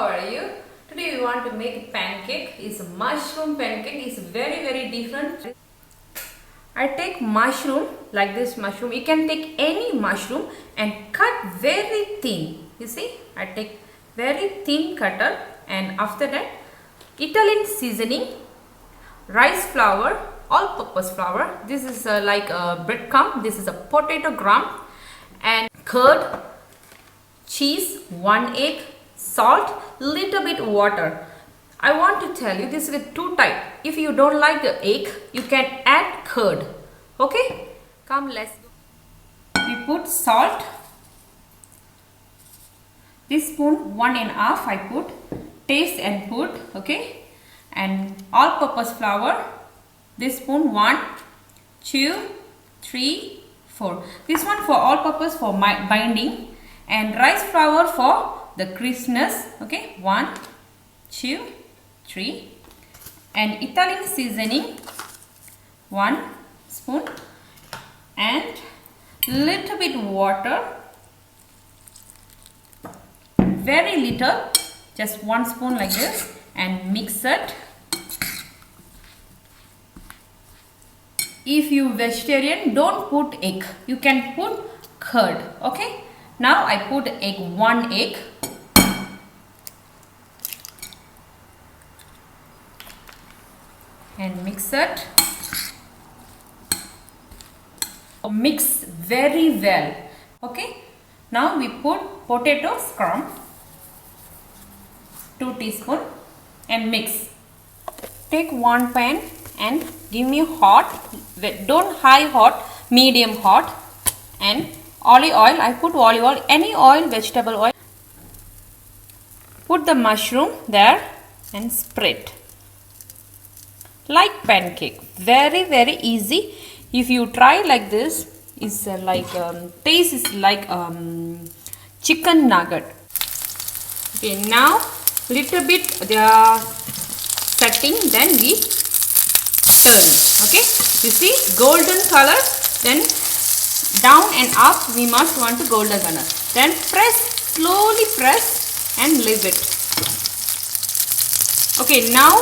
how are you? Today we want to make pancake. It's a mushroom pancake. It's very different. I take mushroom like this mushroom. You can take any mushroom and cut very thin. You see, I take very thin cutter, and after that Italian seasoning, rice flour, all-purpose flour. This is like a breadcrumb. This is a potato crumb, and curd, cheese, 1 egg, salt, little bit water. I want to tell you this is two type. If you don't like the egg, you can add curd. Okay, come, let's go. We put salt. This spoon 1.5 I put. Taste and put. Okay, and all-purpose flour. This spoon 1, 2, 3, 4. This one for all-purpose for my binding, and rice flour for the crispness. Okay, 1, 2, 3, and Italian seasoning 1 spoon, and little bit water, very little, just 1 spoon like this, and mix it. If you vegetarian, don't put egg, you can put curd. Okay, now I put egg, 1 egg, and mix it. Mix very well. Okay, now we put potato crumb, 2 teaspoon, and mix. Take 1 pan and give me hot, don't high hot, medium hot, and olive oil. I put olive oil, any oil, vegetable oil. Put the mushroom there and spread like pancake. Very easy. If you try like this, it's like taste is like chicken nugget. Okay, now little bit they are setting, then we turn. Okay, you see golden color, then down and up we must want to golden color, then press, slowly press and leave it. Okay, now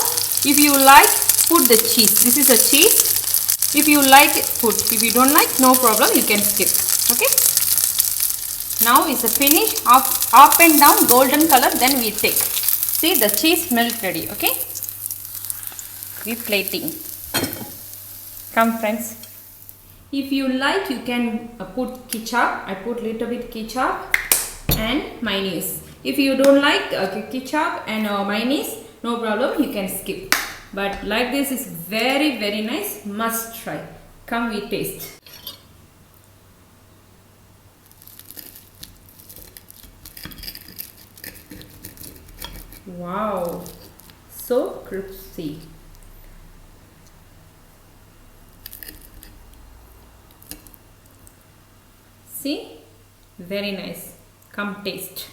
if you like, put the cheese. This is a cheese. If you like it, put. If you don't like, no problem, you can skip. Okay, now it's a finish, up and down golden color, then we take. See, the cheese melt ready. Okay, we plating. Come friends, if you like, you can put ketchup. I put little bit ketchup and mayonnaise. If you don't like ketchup and mayonnaise, no problem, you can skip. But like this is very nice, must try. Come, we taste. Wow, so crispy. See, very nice. Come taste.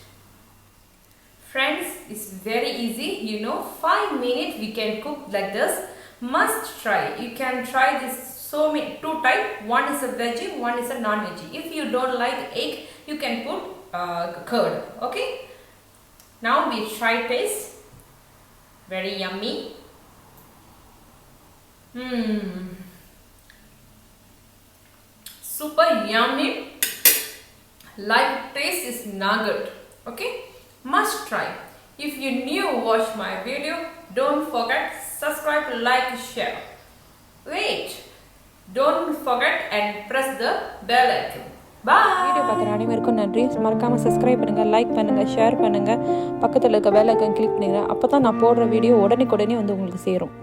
Friends, it's very easy, you know, 5 minutes we can cook like this. Must try. You can try this so many, 2 type. One is a veggie, one is a non-veggie. If you don't like egg, you can put curd. Okay, now we try taste. Very yummy. Super yummy. Like taste is nugget. Okay, must try. If you new watch my video, don't forget subscribe, like, share. Wait, don't forget and press the bell icon. Bye. Video பார்க்குற அனைவருக்கும் நன்றி. மறக்காமல் subscribe பண்ணுங்கள், like பண்ணுங்கள், share பண்ணுங்கள், பக்கத்தில் இருக்க bell icon click பண்ணுங்கள். அப்போ தான் நான் போடுற வீடியோ உடனே வந்து உங்களுக்கு சேரும்.